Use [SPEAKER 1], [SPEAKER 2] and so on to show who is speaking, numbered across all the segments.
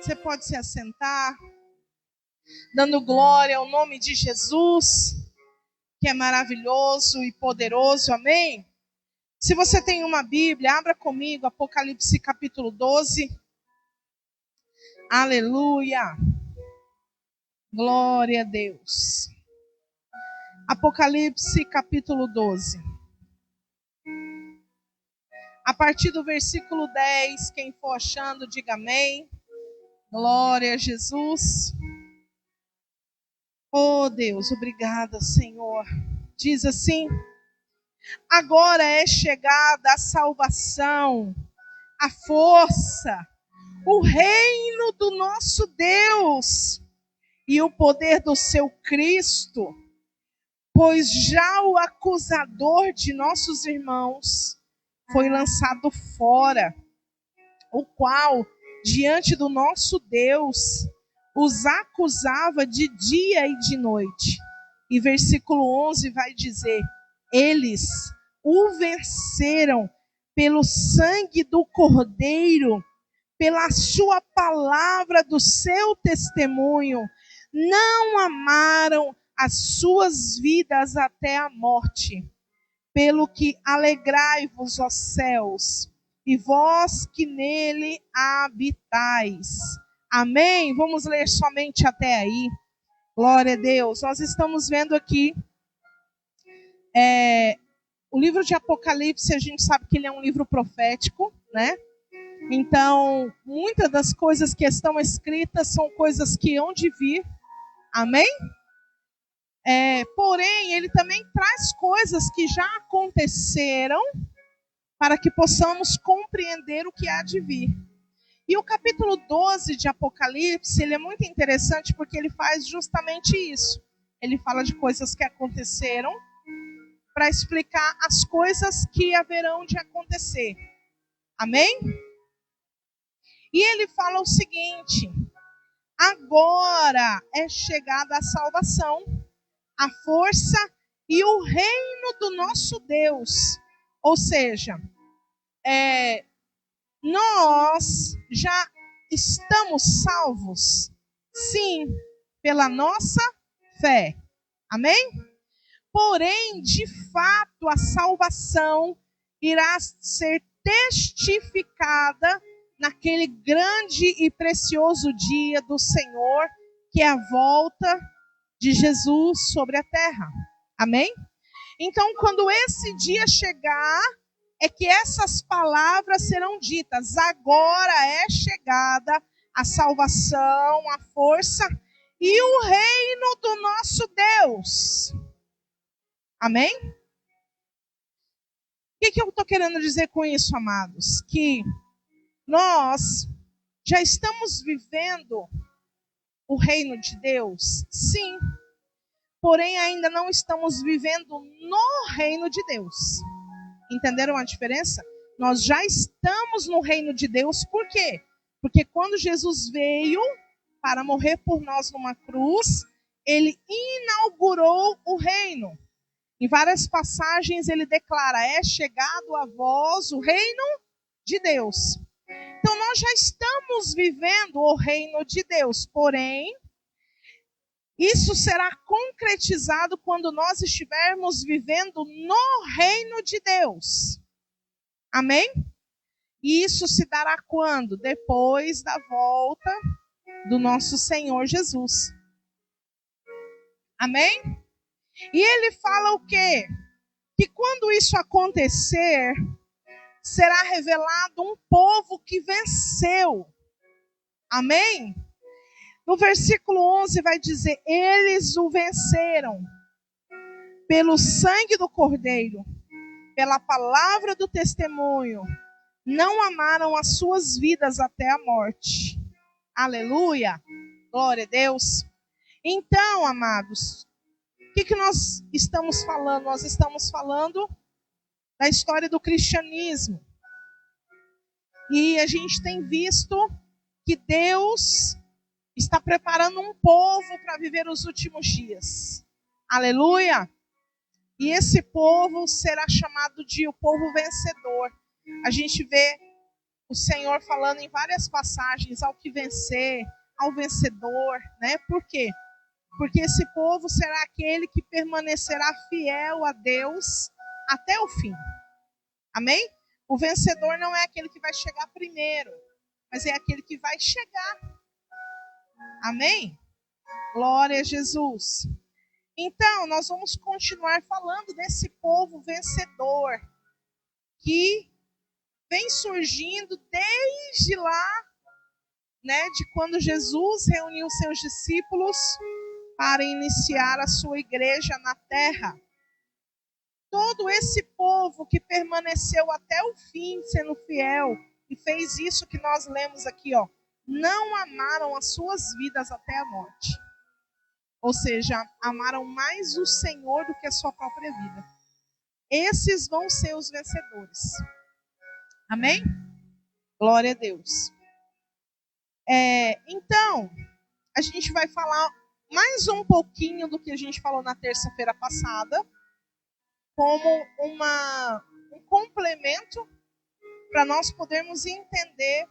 [SPEAKER 1] Você pode se assentar, dando glória ao nome de Jesus, que é maravilhoso e poderoso, amém? Se você tem uma Bíblia, abra comigo, Apocalipse capítulo 12. Aleluia! Glória a Deus. Apocalipse capítulo 12. A partir do versículo 10, quem for achando, diga amém. Glória a Jesus. Oh Deus, obrigada, Senhor. Diz assim: agora é chegada a salvação, a força, o reino do nosso Deus e o poder do seu Cristo, pois já o acusador de nossos irmãos foi lançado fora, o qual, diante do nosso Deus, os acusava de dia e de noite. E versículo 11 vai dizer: eles o venceram pelo sangue do Cordeiro, pela sua palavra do seu testemunho, não amaram as suas vidas até a morte. Pelo que alegrai-vos, ó céus, e vós que nele habitais. Amém? Vamos ler somente até aí. Glória a Deus. Nós estamos vendo aqui o livro de Apocalipse. A gente sabe que ele é um livro profético, né? Então, muitas das coisas que estão escritas são coisas que hão de vir. Amém? Porém, ele também traz coisas que já aconteceram para que possamos compreender o que há de vir. E o capítulo 12 de Apocalipse, ele é muito interessante porque ele faz justamente isso. Ele fala de coisas que aconteceram para explicar as coisas que haverão de acontecer. Amém? E ele fala o seguinte: agora é chegada a salvação, a força e o reino do nosso Deus. Ou seja, nós já estamos salvos, sim, pela nossa fé. Amém? Porém, de fato, a salvação irá ser testificada naquele grande e precioso dia do Senhor, que é a volta de Jesus sobre a terra. Amém? Então, quando esse dia chegar, é que essas palavras serão ditas: agora é chegada a salvação, a força e o reino do nosso Deus. Amém? O que eu estou querendo dizer com isso, amados? Que nós já estamos vivendo o reino de Deus? Sim. Porém, ainda não estamos vivendo no reino de Deus. Entenderam a diferença? Nós já estamos no reino de Deus. Por quê? Porque quando Jesus veio para morrer por nós numa cruz, ele inaugurou o reino. Em várias passagens ele declara: é chegado a vós o reino de Deus. Então nós já estamos vivendo o reino de Deus, porém, isso será concretizado quando nós estivermos vivendo no reino de Deus. Amém? E isso se dará quando? Depois da volta do nosso Senhor Jesus. Amém? E ele fala o quê? Que quando isso acontecer, será revelado um povo que venceu. Amém? No versículo 11 vai dizer: eles o venceram pelo sangue do Cordeiro, pela palavra do testemunho, não amaram as suas vidas até a morte. Aleluia! Glória a Deus! Então, amados, o que nós estamos falando? Nós estamos falando da história do cristianismo. E a gente tem visto que Deus está preparando um povo para viver os últimos dias. Aleluia! E esse povo será chamado de o povo vencedor. A gente vê o Senhor falando em várias passagens ao que vencer, ao vencedor, né? Por quê? Porque esse povo será aquele que permanecerá fiel a Deus até o fim. Amém? O vencedor não é aquele que vai chegar primeiro, mas é aquele que vai chegar. Amém? Glória a Jesus. Então, nós vamos continuar falando desse povo vencedor que vem surgindo desde lá, né, de quando Jesus reuniu seus discípulos para iniciar a sua igreja na terra. Todo esse povo que permaneceu até o fim, sendo fiel, e fez isso que nós lemos aqui, ó, não amaram as suas vidas até a morte. Ou seja, amaram mais o Senhor do que a sua própria vida. Esses vão ser os vencedores. Amém? Glória a Deus. Então, a gente vai falar mais um pouquinho do que a gente falou na terça-feira passada, como um complemento para nós podermos entender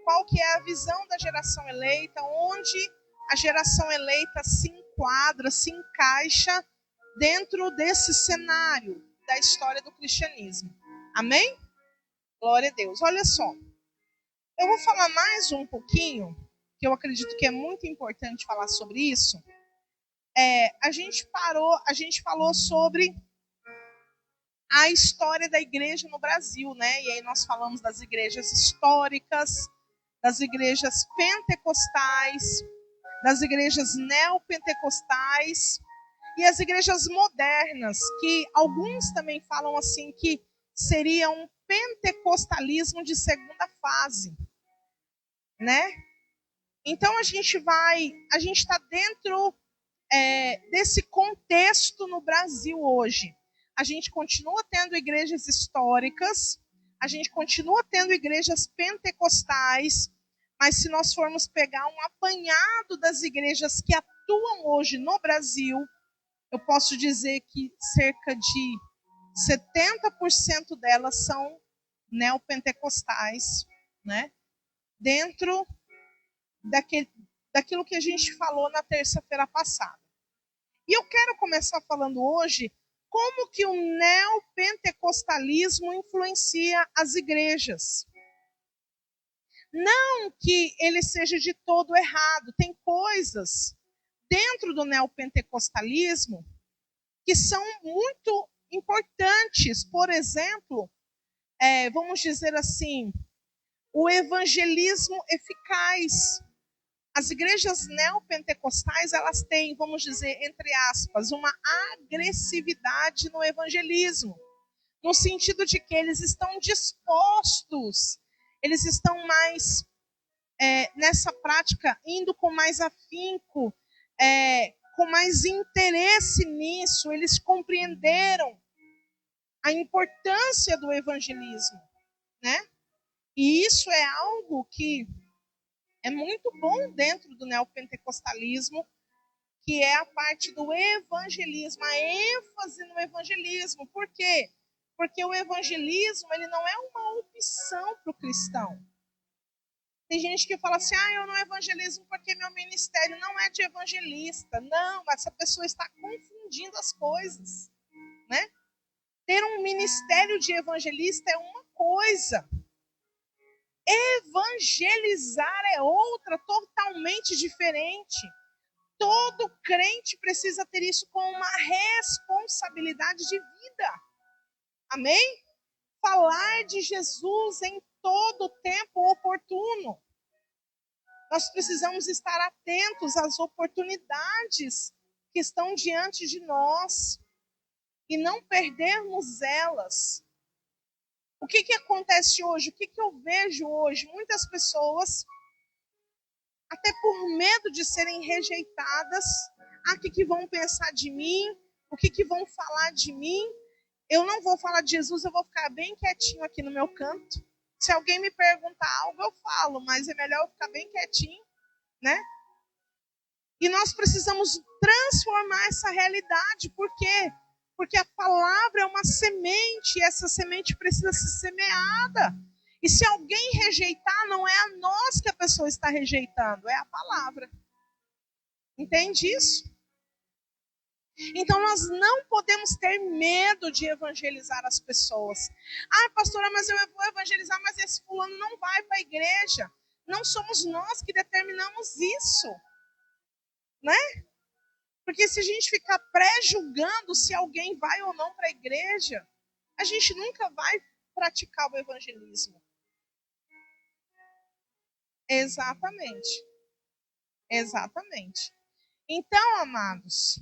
[SPEAKER 1] qual que é a visão da geração eleita, onde a geração eleita se enquadra, se encaixa dentro desse cenário da história do cristianismo. Amém? Glória a Deus. Olha só, eu vou falar mais um pouquinho, que eu acredito que é muito importante falar sobre isso. A gente falou sobre a história da igreja no Brasil, né? E aí nós falamos das igrejas históricas, das igrejas pentecostais, das igrejas neopentecostais e as igrejas modernas, que alguns também falam assim que seria um pentecostalismo de segunda fase, né? Então a gente está dentro desse contexto no Brasil hoje. A gente continua tendo igrejas históricas, a gente continua tendo igrejas pentecostais, mas se nós formos pegar um apanhado das igrejas que atuam hoje no Brasil, eu posso dizer que cerca de 70% delas são neopentecostais, né? Dentro daquilo que a gente falou na terça-feira passada. E eu quero começar falando hoje como que o neopentecostalismo influencia as igrejas. Não que ele seja de todo errado. Tem coisas dentro do neopentecostalismo que são muito importantes. Por exemplo, vamos dizer assim, o evangelismo eficaz. As igrejas neopentecostais, elas têm, vamos dizer, entre aspas, uma agressividade no evangelismo, no sentido de que eles estão dispostos, eles estão mais nessa prática, indo com mais afinco, com mais interesse nisso, eles compreenderam a importância do evangelismo, né? E isso é algo que é muito bom dentro do neopentecostalismo, que é a parte do evangelismo, a ênfase no evangelismo. Por quê? Porque o evangelismo ele não é uma opção para o cristão. Tem gente que fala assim, eu não evangelizo porque meu ministério não é de evangelista. Não, essa pessoa está confundindo as coisas, né? Ter um ministério de evangelista é uma coisa. Evangelizar é outra, totalmente diferente. Todo crente precisa ter isso como uma responsabilidade de vida. Amém? Falar de Jesus em todo tempo oportuno. Nós precisamos estar atentos às oportunidades que estão diante de nós e não perdermos elas. O que acontece hoje? O que eu vejo hoje? Muitas pessoas, até por medo de serem rejeitadas, o que vão pensar de mim? O que vão falar de mim? Eu não vou falar de Jesus, eu vou ficar bem quietinho aqui no meu canto. Se alguém me perguntar algo, eu falo, mas é melhor eu ficar bem quietinho, né? E nós precisamos transformar essa realidade. Por quê? Porque a palavra é uma semente, e essa semente precisa ser semeada. E se alguém rejeitar, não é a nós que a pessoa está rejeitando, é a palavra. Entende isso? Então nós não podemos ter medo de evangelizar as pessoas. Ah, pastora, mas eu vou evangelizar, mas esse fulano não vai para a igreja. Não somos nós que determinamos isso, né? Porque se a gente ficar pré-julgando se alguém vai ou não para a igreja, a gente nunca vai praticar o evangelismo. Exatamente. Exatamente. Então, amados,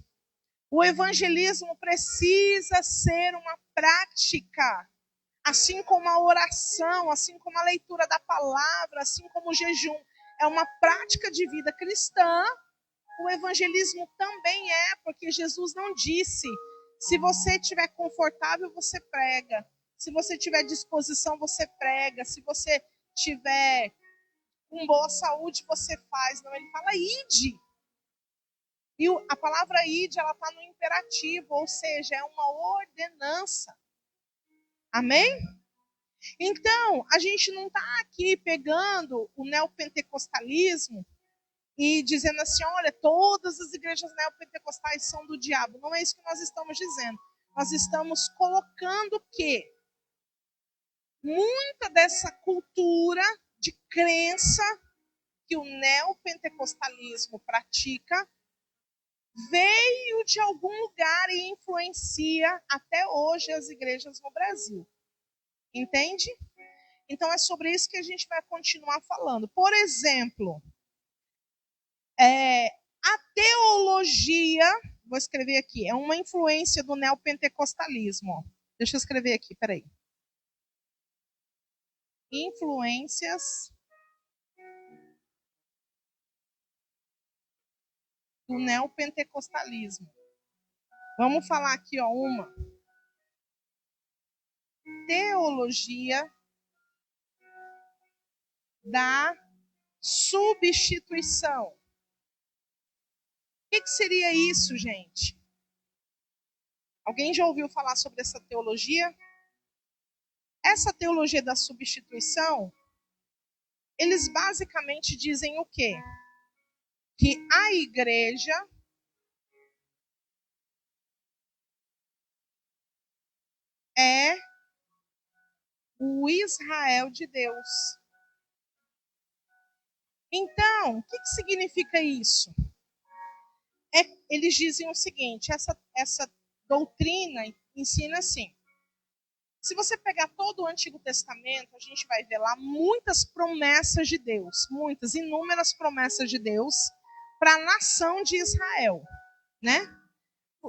[SPEAKER 1] o evangelismo precisa ser uma prática, assim como a oração, assim como a leitura da palavra, assim como o jejum. É uma prática de vida cristã. O evangelismo também é, porque Jesus não disse: se você estiver confortável, você prega. Se você tiver disposição, você prega. Se você tiver com boa saúde, você faz. Não, ele fala: ide. E a palavra ide, ela está no imperativo, ou seja, é uma ordenança. Amém? Então, a gente não está aqui pegando o neopentecostalismo e dizendo assim, olha, todas as igrejas neopentecostais são do diabo. Não é isso que nós estamos dizendo. Nós estamos colocando que muita dessa cultura de crença que o neopentecostalismo pratica veio de algum lugar e influencia até hoje as igrejas no Brasil. Entende? Então é sobre isso que a gente vai continuar falando. Por exemplo, a teologia, vou escrever aqui, é uma influência do neopentecostalismo. Deixa eu escrever aqui, peraí. Influências do neopentecostalismo. Vamos falar aqui, ó, uma. Teologia da substituição. O que seria isso, gente? Alguém já ouviu falar sobre essa teologia? Essa teologia da substituição, eles basicamente dizem o quê? Que a igreja é o Israel de Deus. Então, o que significa isso? Eles dizem o seguinte, essa doutrina ensina assim. Se você pegar todo o Antigo Testamento, a gente vai ver lá muitas promessas de Deus, muitas, inúmeras promessas de Deus para a nação de Israel, né?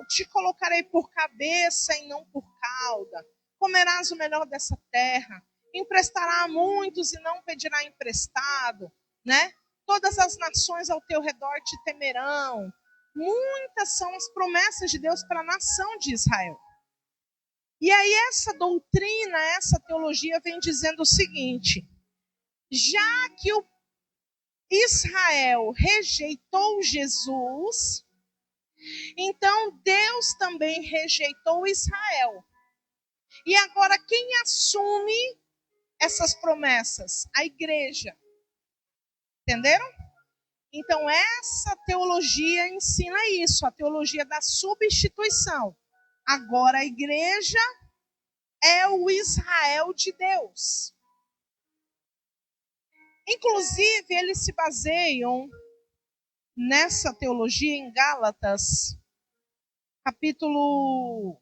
[SPEAKER 1] Te colocarei por cabeça e não por cauda. Comerás o melhor dessa terra. Emprestará a muitos e não pedirá emprestado, né? Todas as nações ao teu redor te temerão. Muitas são as promessas de Deus para a nação de Israel. E aí essa doutrina, essa teologia vem dizendo o seguinte: já que o Israel rejeitou Jesus, então Deus também rejeitou Israel. E agora quem assume essas promessas? A igreja. Entenderam? Então essa teologia ensina isso, a teologia da substituição. Agora a igreja é o Israel de Deus. Inclusive, eles se baseiam nessa teologia em Gálatas, capítulo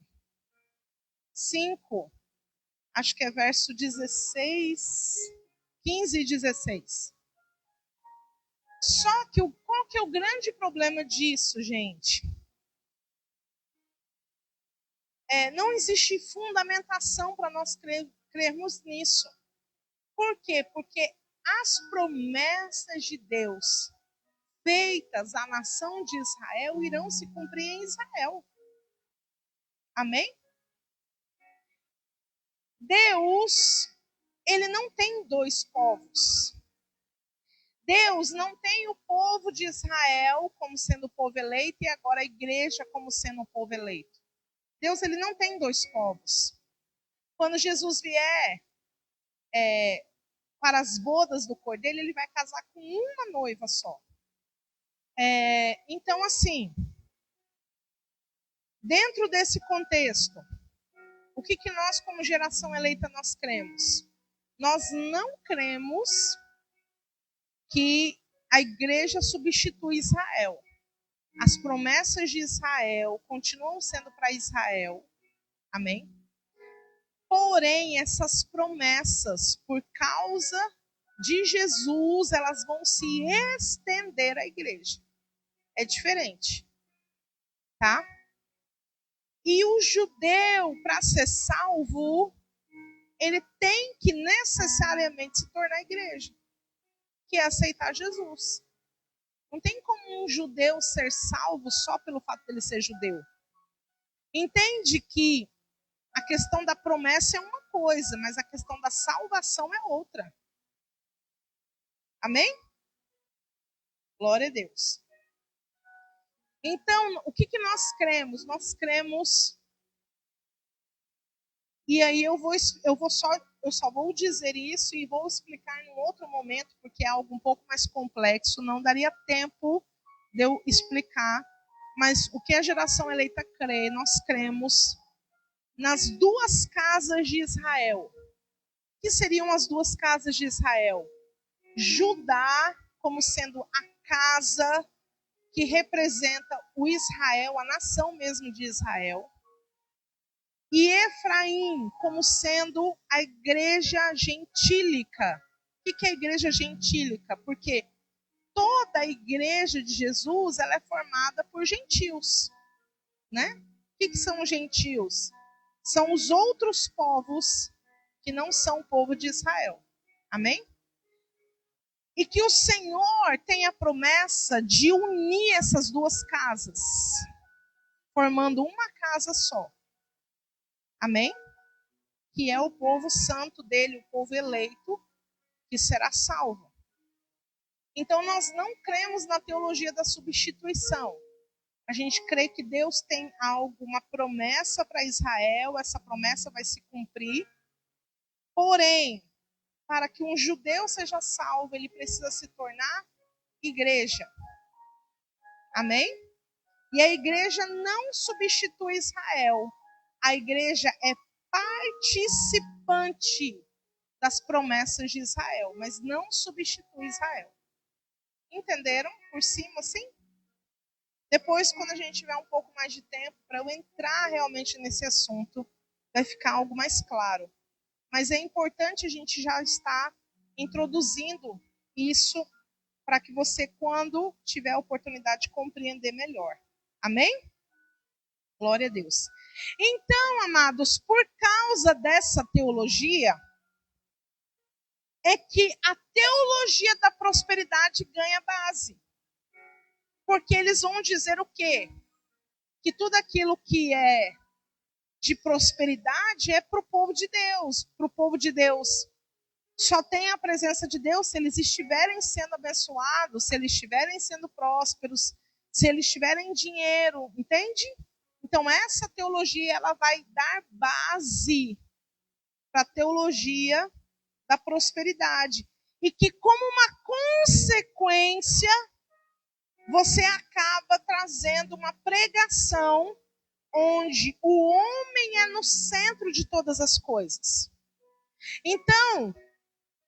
[SPEAKER 1] 5, acho que é verso 16, 15 e 16. Só que qual que é o grande problema disso, gente? Não existe fundamentação para nós crermos nisso. Por quê? Porque as promessas de Deus feitas à nação de Israel irão se cumprir em Israel. Amém? Deus, ele não tem dois povos. Deus não tem o povo de Israel como sendo o povo eleito e agora a igreja como sendo o povo eleito. Deus, ele não tem dois povos. Quando Jesus vier para as bodas do Cordeiro, ele vai casar com uma noiva só. Então, assim, dentro desse contexto, o que nós, como geração eleita, nós cremos? Nós não cremos que a igreja substitui Israel. As promessas de Israel continuam sendo para Israel. Amém? Porém, essas promessas, por causa de Jesus, elas vão se estender à igreja. É diferente. Tá? E o judeu, para ser salvo, ele tem que necessariamente se tornar igreja, que é aceitar Jesus. Não tem como um judeu ser salvo só pelo fato de ele ser judeu. Entende que a questão da promessa é uma coisa, mas a questão da salvação é outra. Amém? Glória a Deus. Então, o que nós cremos? Nós cremos. E aí eu só vou dizer isso e vou explicar em outro momento, porque é algo um pouco mais complexo, não daria tempo de eu explicar, mas o que a geração eleita crê, nós cremos nas duas casas de Israel. O que seriam as duas casas de Israel? Judá, como sendo a casa que representa o Israel, a nação mesmo de Israel. E Efraim, como sendo a igreja gentílica. O que é a igreja gentílica? Porque toda a igreja de Jesus ela é formada por gentios. Né? O que são os gentios? São os outros povos que não são o povo de Israel. Amém? E que o Senhor tem a promessa de unir essas duas casas, formando uma casa só. Amém? Que é o povo santo dele, o povo eleito, que será salvo. Então, nós não cremos na teologia da substituição. A gente crê que Deus tem algo, uma promessa para Israel, essa promessa vai se cumprir. Porém, para que um judeu seja salvo, ele precisa se tornar igreja. Amém? E a igreja não substitui Israel. A igreja é participante das promessas de Israel, mas não substitui Israel. Entenderam? Por cima, assim? Depois, quando a gente tiver um pouco mais de tempo, para eu entrar realmente nesse assunto, vai ficar algo mais claro. Mas é importante a gente já estar introduzindo isso para que você, quando tiver a oportunidade, compreender melhor. Amém? Glória a Deus. Então, amados, por causa dessa teologia, é que a teologia da prosperidade ganha base. Porque eles vão dizer o quê? Que tudo aquilo que é de prosperidade é para o povo de Deus. Para o povo de Deus só tem a presença de Deus se eles estiverem sendo abençoados, se eles estiverem sendo prósperos, se eles tiverem dinheiro, entende? Então essa teologia ela vai dar base para a teologia da prosperidade. E que como uma consequência, você acaba trazendo uma pregação onde o homem é no centro de todas as coisas. Então,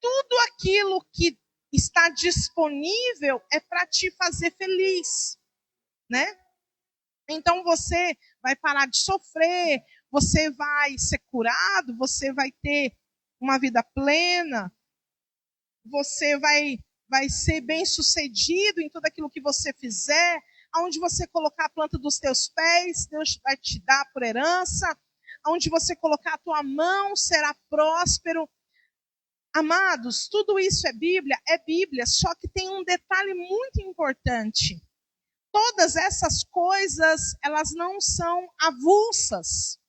[SPEAKER 1] tudo aquilo que está disponível é para te fazer feliz, né? Então você vai parar de sofrer, você vai ser curado, você vai ter uma vida plena, você vai ser bem-sucedido em tudo aquilo que você fizer, aonde você colocar a planta dos teus pés, Deus vai te dar por herança, aonde você colocar a tua mão, será próspero. Amados, tudo isso é Bíblia, só que tem um detalhe muito importante. Todas essas coisas, elas não são avulsas.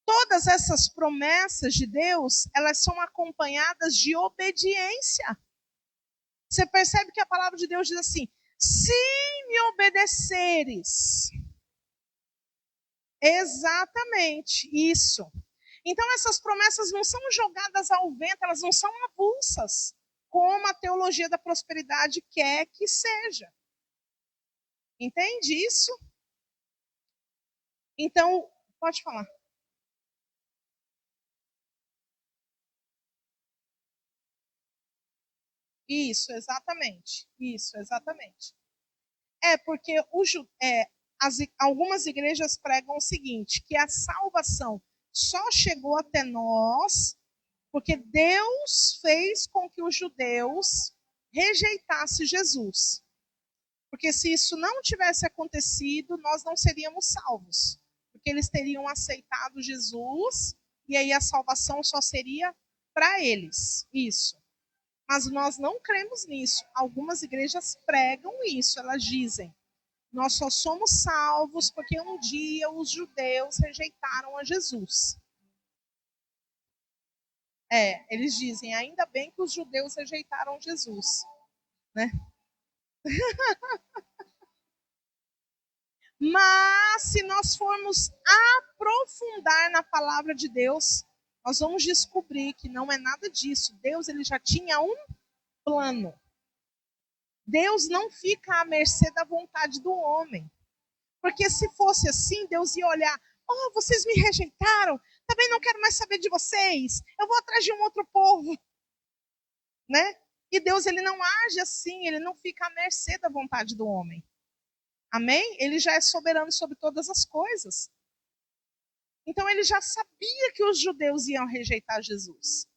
[SPEAKER 1] Todas essas promessas de Deus, elas são acompanhadas de obediência. Você percebe que a palavra de Deus diz assim: se me obedeceres. Exatamente isso. Então essas promessas não são jogadas ao vento, elas não são avulsas, como a teologia da prosperidade quer que seja. Entende isso? Então, pode falar. Isso, exatamente. Isso, exatamente. Porque algumas igrejas pregam o seguinte, que a salvação só chegou até nós porque Deus fez com que os judeus rejeitassem Jesus. Porque se isso não tivesse acontecido, nós não seríamos salvos. Porque eles teriam aceitado Jesus e aí a salvação só seria para eles. Isso. Mas nós não cremos nisso. Algumas igrejas pregam isso, elas dizem: nós só somos salvos porque um dia os judeus rejeitaram a Jesus. Eles dizem, ainda bem que os judeus rejeitaram Jesus, né? Mas se nós formos aprofundar na palavra de Deus, nós vamos descobrir que não é nada disso. Deus, ele já tinha um plano. Deus não fica à mercê da vontade do homem. Porque se fosse assim, Deus ia olhar: oh, vocês me rejeitaram, também não quero mais saber de vocês, eu vou atrás de um outro povo. Né? E Deus, ele não age assim, ele não fica à mercê da vontade do homem. Amém? Ele já é soberano sobre todas as coisas. Então ele já sabia que os judeus iam rejeitar Jesus.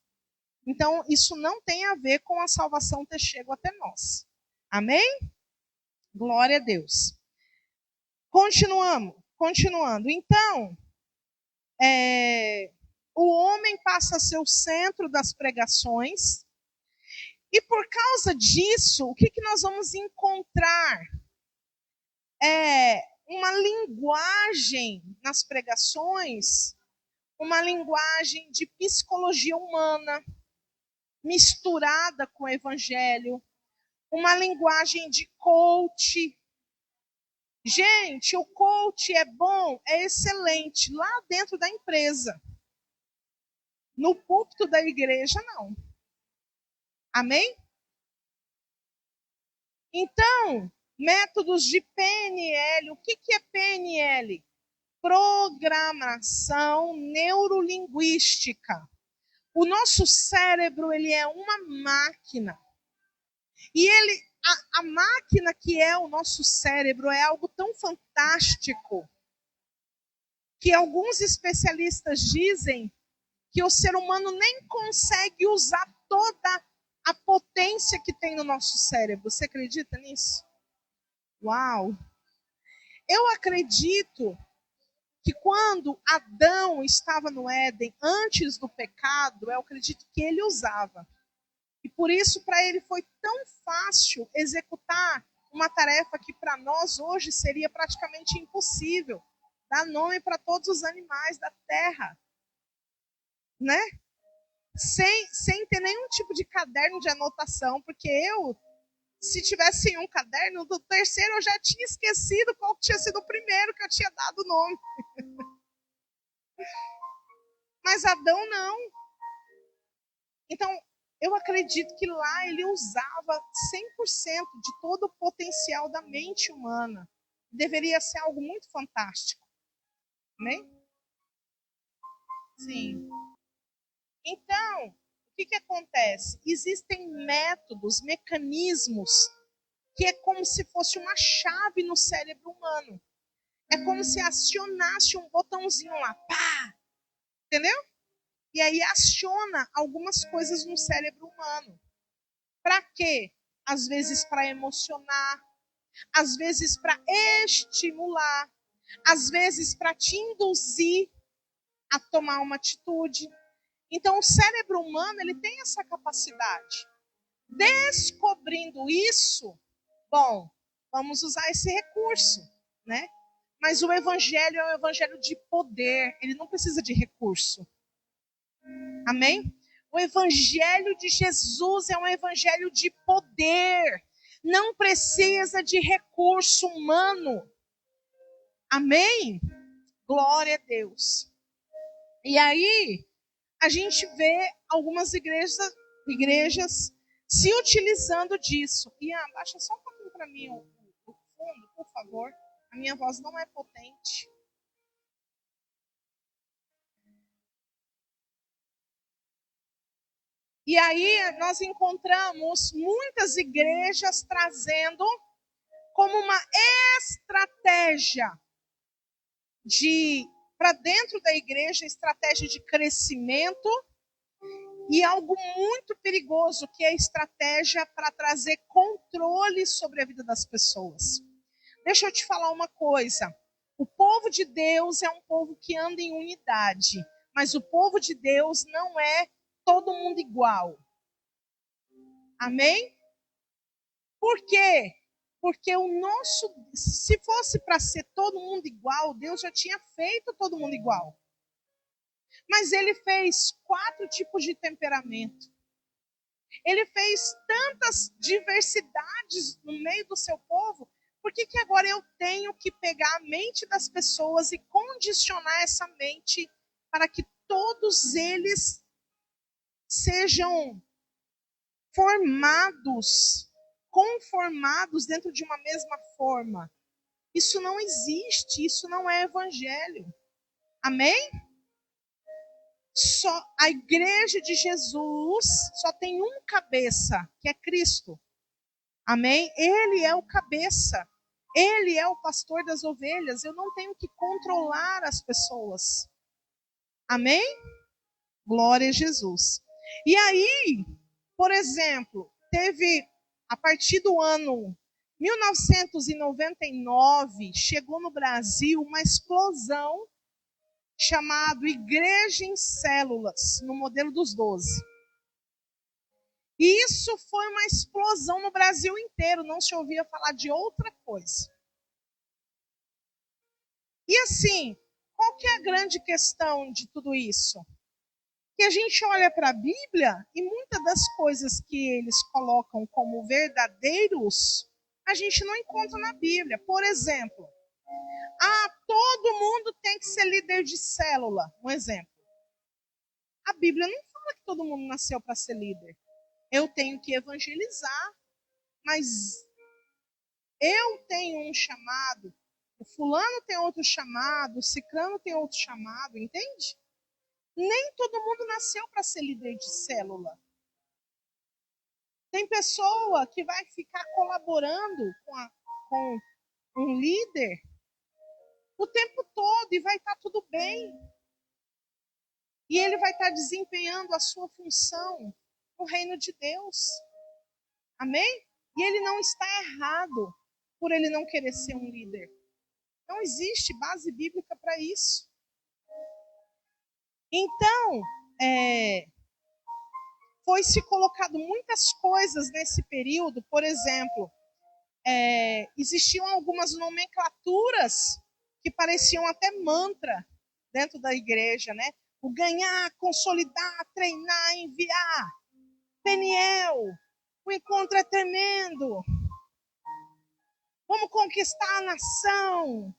[SPEAKER 1] Então isso não tem a ver com a salvação ter chegado até nós. Amém? Glória a Deus. Continuando. Então, o homem passa a ser o centro das pregações. E por causa disso, o que nós vamos encontrar? Uma linguagem nas pregações, uma linguagem de psicologia humana, misturada com o evangelho, uma linguagem de coach. Gente, o coach é bom, é excelente lá dentro da empresa. No púlpito da igreja, não. Amém? Então, métodos de PNL. O que é PNL? Programação neurolinguística. O nosso cérebro, ele é uma máquina. E a máquina que é o nosso cérebro é algo tão fantástico que alguns especialistas dizem que o ser humano nem consegue usar toda a potência que tem no nosso cérebro. Você acredita nisso? Uau! Eu acredito que quando Adão estava no Éden, antes do pecado, eu acredito que ele usava. E por isso, para ele foi tão fácil executar uma tarefa que para nós hoje seria praticamente impossível. Dar nome para todos os animais da terra. Né? Sem ter nenhum tipo de caderno de anotação, porque se tivesse um caderno, do terceiro eu já tinha esquecido qual tinha sido o primeiro que eu tinha dado o nome. Mas Adão não. Então, eu acredito que lá ele usava 100% de todo o potencial da mente humana. Deveria ser algo muito fantástico. Amém? Sim. Então, o que acontece? Existem métodos, mecanismos, que é como se fosse uma chave no cérebro humano. É como se acionasse um botãozinho lá, pá! Entendeu? E aí aciona algumas coisas no cérebro humano. Para quê? Às vezes para emocionar, às vezes para estimular, às vezes para te induzir a tomar uma atitude. Então o cérebro humano, ele tem essa capacidade. Descobrindo isso, bom, vamos usar esse recurso, né? Mas o evangelho é um evangelho de poder, ele não precisa de recurso. Amém? O evangelho de Jesus é um evangelho de poder. Não precisa de recurso humano. Amém? Glória a Deus. E aí a gente vê algumas igrejas se utilizando disso. E abaixa só um pouquinho para mim o fundo, por favor. A minha voz não é potente. E aí nós encontramos muitas igrejas trazendo como uma estratégia para dentro da igreja, estratégia de crescimento, e algo muito perigoso, que é a estratégia para trazer controle sobre a vida das pessoas. Deixa eu te falar uma coisa. O povo de Deus é um povo que anda em unidade, mas o povo de Deus não é todo mundo igual. Amém? Por quê? Porque se fosse para ser todo mundo igual, Deus já tinha feito todo mundo igual. Mas ele fez 4 tipos de temperamento. Ele fez tantas diversidades no meio do seu povo. Por que agora eu tenho que pegar a mente das pessoas e condicionar essa mente para que todos eles sejam conformados dentro de uma mesma forma? Isso não existe, isso não é evangelho. Amém? Só a igreja de Jesus só tem um cabeça, que é Cristo. Amém? Ele é o cabeça. Ele é o pastor das ovelhas. Eu não tenho que controlar as pessoas. Amém? Glória a Jesus. E aí, por exemplo, teve, a partir do ano 1999, chegou no Brasil uma explosão chamada Igreja em Células, no modelo dos 12. E isso foi uma explosão no Brasil inteiro, não se ouvia falar de outra coisa. E assim, qual que é a grande questão de tudo isso? Que a gente olha para a Bíblia e muitas das coisas que eles colocam como verdadeiros, a gente não encontra na Bíblia. Por exemplo, todo mundo tem que ser líder de célula, um exemplo. A Bíblia não fala que todo mundo nasceu para ser líder. Eu tenho que evangelizar, mas eu tenho um chamado, o fulano tem outro chamado, o ciclano tem outro chamado, entende? Nem todo mundo nasceu para ser líder de célula. Tem pessoa que vai ficar colaborando com um líder o tempo todo e vai estar tudo bem. E ele vai estar desempenhando a sua função no reino de Deus. Amém? E ele não está errado por ele não querer ser um líder. Não existe base bíblica para isso. Então, foi se colocado muitas coisas nesse período. Por exemplo, existiam algumas nomenclaturas que pareciam até mantra dentro da igreja, né? O ganhar, consolidar, treinar, enviar. Peniel, o encontro é tremendo. Vamos conquistar a nação.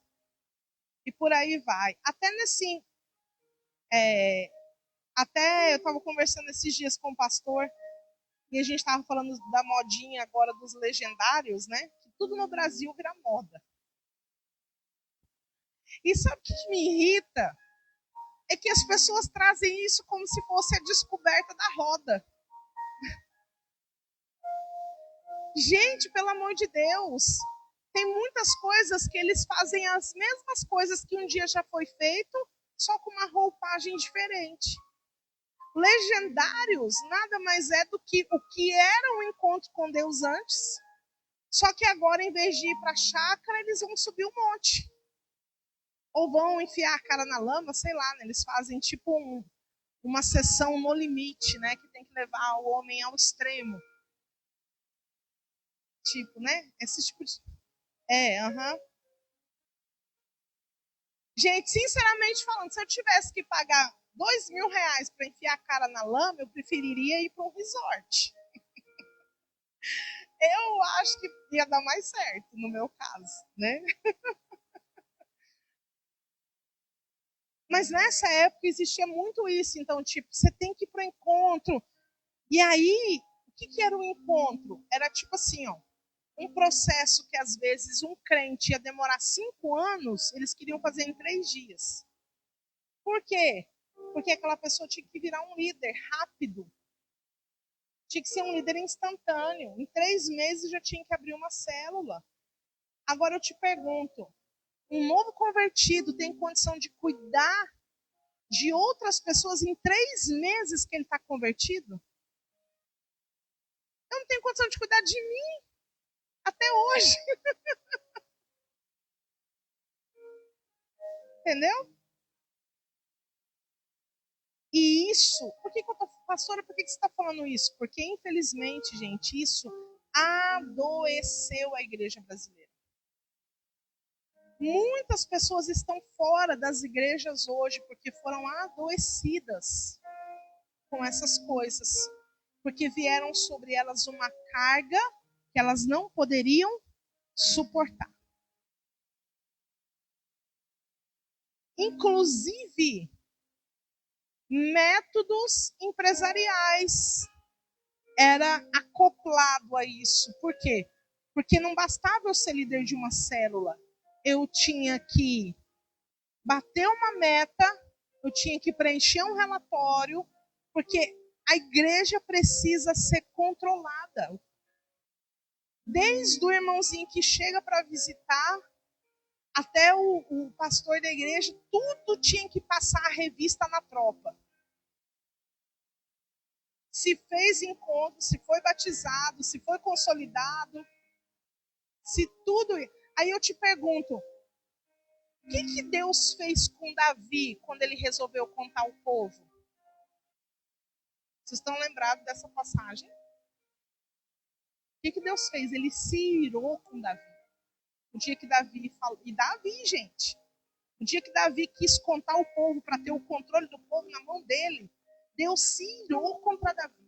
[SPEAKER 1] E por aí vai. Até eu estava conversando esses dias com o pastor e a gente estava falando da modinha agora dos legendários, né? Que tudo no Brasil vira moda. E sabe o que me irrita? É que as pessoas trazem isso como se fosse a descoberta da roda. Gente, pelo amor de Deus, tem muitas coisas que eles fazem as mesmas coisas que um dia já foi feito, só com uma roupagem diferente. Legendários nada mais é do que o que era um encontro com Deus antes, só que agora, em vez de ir para a chácara, eles vão subir um monte. Ou vão enfiar a cara na lama, sei lá, né? Eles fazem tipo uma sessão no limite, né? Que tem que levar o homem ao extremo. Tipo, né? Esse tipo de... Gente, sinceramente falando, se eu tivesse que pagar R$ 2.000 para enfiar a cara na lama, eu preferiria ir para um resort. Eu acho que ia dar mais certo, no meu caso, né? Mas nessa época existia muito isso. Então, tipo, você tem que ir para o encontro. E aí, o que era o encontro? Era tipo assim, ó, um processo que às vezes um crente ia demorar 5 anos, eles queriam fazer em 3 dias. Por quê? Porque aquela pessoa tinha que virar um líder rápido. Tinha que ser um líder instantâneo. Em 3 meses já tinha que abrir uma célula. Agora eu te pergunto, um novo convertido tem condição de cuidar de outras pessoas em 3 meses que ele está convertido? Eu não tenho condição de cuidar de mim até hoje. Entendeu? E isso, por que eu tô, pastora, por que você está falando isso? Porque, infelizmente, gente, isso adoeceu a igreja brasileira. Muitas pessoas estão fora das igrejas hoje porque foram adoecidas com essas coisas. Porque vieram sobre elas uma carga que elas não poderiam suportar. Inclusive, métodos empresariais era acoplado a isso. Por quê? Porque não bastava eu ser líder de uma célula. Eu tinha que bater uma meta, eu tinha que preencher um relatório, porque a igreja precisa ser controlada. Desde o irmãozinho que chega para visitar, até o pastor da igreja, tudo tinha que passar a revista na tropa. Se fez encontro, se foi batizado, se foi consolidado, se tudo. Aí eu te pergunto, o que Deus fez com Davi quando ele resolveu contar o povo? Vocês estão lembrados dessa passagem? O que Deus fez? Ele se irou com Davi. O dia que Davi falou. E Davi, gente. O dia que Davi quis contar o povo para ter o controle do povo na mão dele, Deus se irou contra Davi.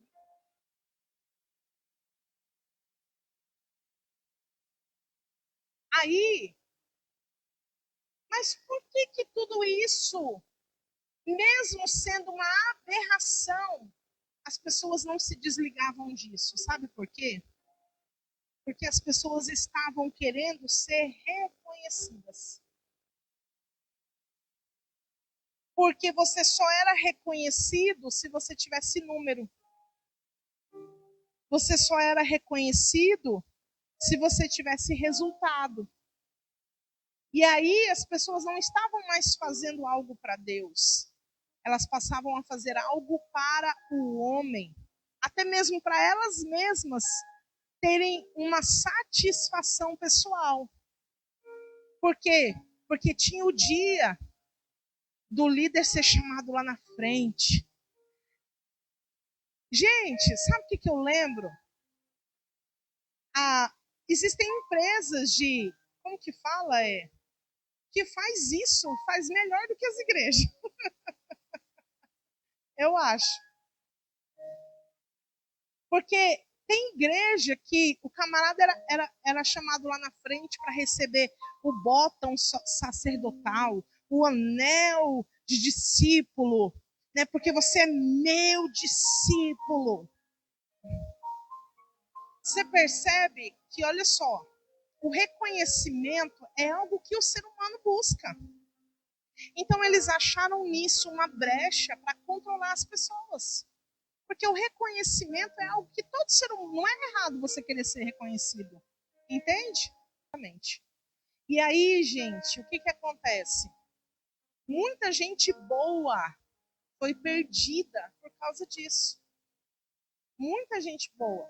[SPEAKER 1] Aí, mas por que tudo isso, mesmo sendo uma aberração, as pessoas não se desligavam disso? Sabe por quê? Porque as pessoas estavam querendo ser reconhecidas. Porque você só era reconhecido se você tivesse número. Você só era reconhecido se você tivesse resultado. E aí as pessoas não estavam mais fazendo algo para Deus. Elas passavam a fazer algo para o homem. Até mesmo para elas mesmas terem uma satisfação pessoal. Por quê? Porque tinha o dia do líder ser chamado lá na frente. Gente, sabe o que eu lembro? Existem empresas de, como que fala? Que faz isso, faz melhor do que as igrejas. Eu acho. Porque tem igreja que o camarada era chamado lá na frente para receber o bóton sacerdotal, o anel de discípulo, né? Porque você é meu discípulo. Você percebe que, olha só, o reconhecimento é algo que o ser humano busca. Então eles acharam nisso uma brecha para controlar as pessoas. Porque o reconhecimento é algo que todo ser humano, não é errado você querer ser reconhecido. Entende? Exatamente. E aí, gente, o que acontece? Muita gente boa foi perdida por causa disso. Muita gente boa.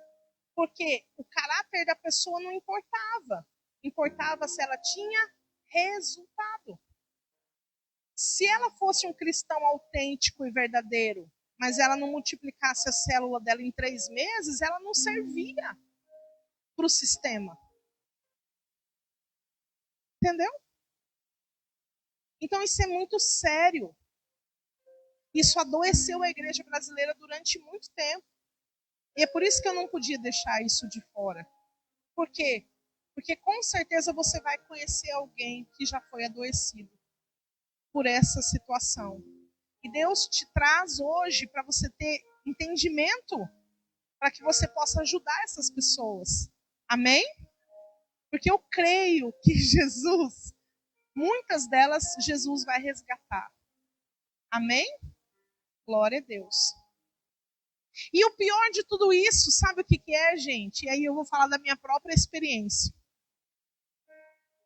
[SPEAKER 1] Porque o caráter da pessoa não importava. Importava se ela tinha resultado. Se ela fosse um cristão autêntico e verdadeiro, mas ela não multiplicasse a célula dela em 3 meses, ela não servia para o sistema. Entendeu? Então isso é muito sério. Isso adoeceu a igreja brasileira durante muito tempo. E é por isso que eu não podia deixar isso de fora. Por quê? Porque com certeza você vai conhecer alguém que já foi adoecido. por essa situação. E Deus te traz hoje para você ter entendimento, para que você possa ajudar essas pessoas. Amém? Porque eu creio que Jesus, muitas delas, Jesus vai resgatar. Amém? Glória a Deus. E o pior de tudo isso, sabe o que é, gente? E aí eu vou falar da minha própria experiência.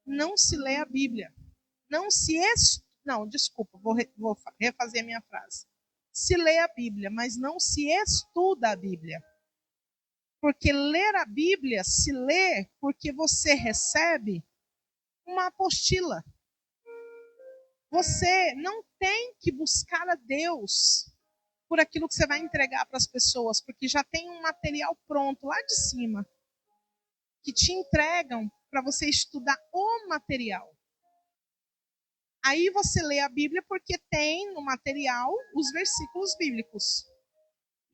[SPEAKER 1] Não se lê a Bíblia. Não, desculpa, vou refazer a minha frase. Se lê a Bíblia, mas não se estuda a Bíblia. Porque ler a Bíblia se lê porque você recebe uma apostila. Você não tem que buscar a Deus por aquilo que você vai entregar para as pessoas, porque já tem um material pronto lá de cima que te entregam para você estudar o material. Aí você lê a Bíblia porque tem no material os versículos bíblicos.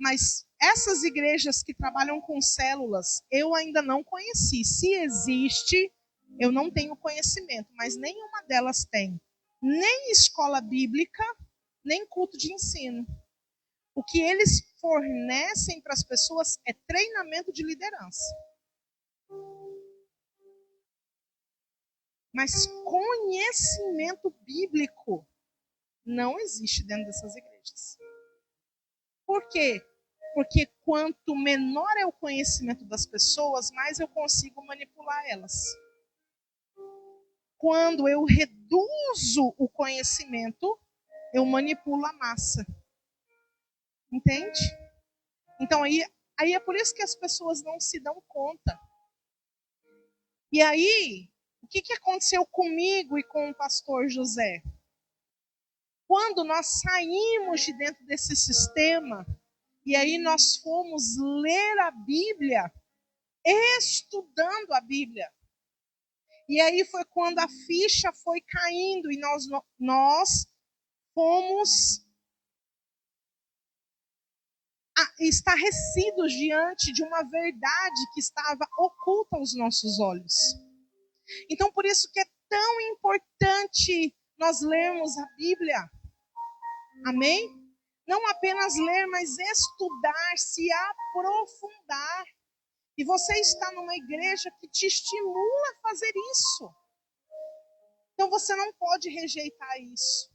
[SPEAKER 1] Mas essas igrejas que trabalham com células, eu ainda não conheci. Se existe, eu não tenho conhecimento, mas nenhuma delas tem nem escola bíblica, nem culto de ensino. O que eles fornecem para as pessoas é treinamento de liderança. Mas conhecimento bíblico não existe dentro dessas igrejas. Por quê? Porque quanto menor é o conhecimento das pessoas, mais eu consigo manipular elas. Quando eu reduzo o conhecimento, eu manipulo a massa. Entende? Então aí é por isso que as pessoas não se dão conta. E aí, o que aconteceu comigo e com o pastor José? Quando nós saímos de dentro desse sistema, e aí nós fomos ler a Bíblia, estudando a Bíblia. E aí foi quando a ficha foi caindo e nós fomos estarrecidos diante de uma verdade que estava oculta aos nossos olhos. Então, por isso que é tão importante nós lermos a Bíblia. Amém? Não apenas ler, mas estudar, se aprofundar. E você está numa igreja que te estimula a fazer isso. Então você não pode rejeitar isso.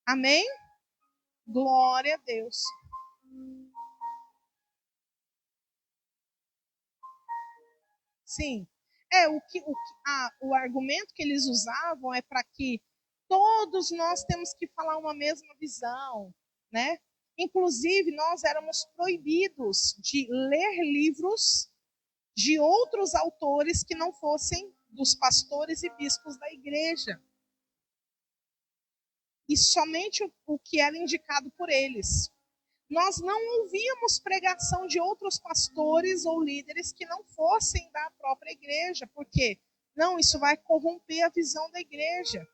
[SPEAKER 1] Amém? Glória a Deus. Sim. O argumento que eles usavam é para que todos nós temos que falar uma mesma visão, né? Inclusive, nós éramos proibidos de ler livros de outros autores que não fossem dos pastores e bispos da igreja. E somente o que era indicado por eles. Nós não ouvíamos pregação de outros pastores ou líderes que não fossem da própria igreja, porque não, isso vai corromper a visão da igreja.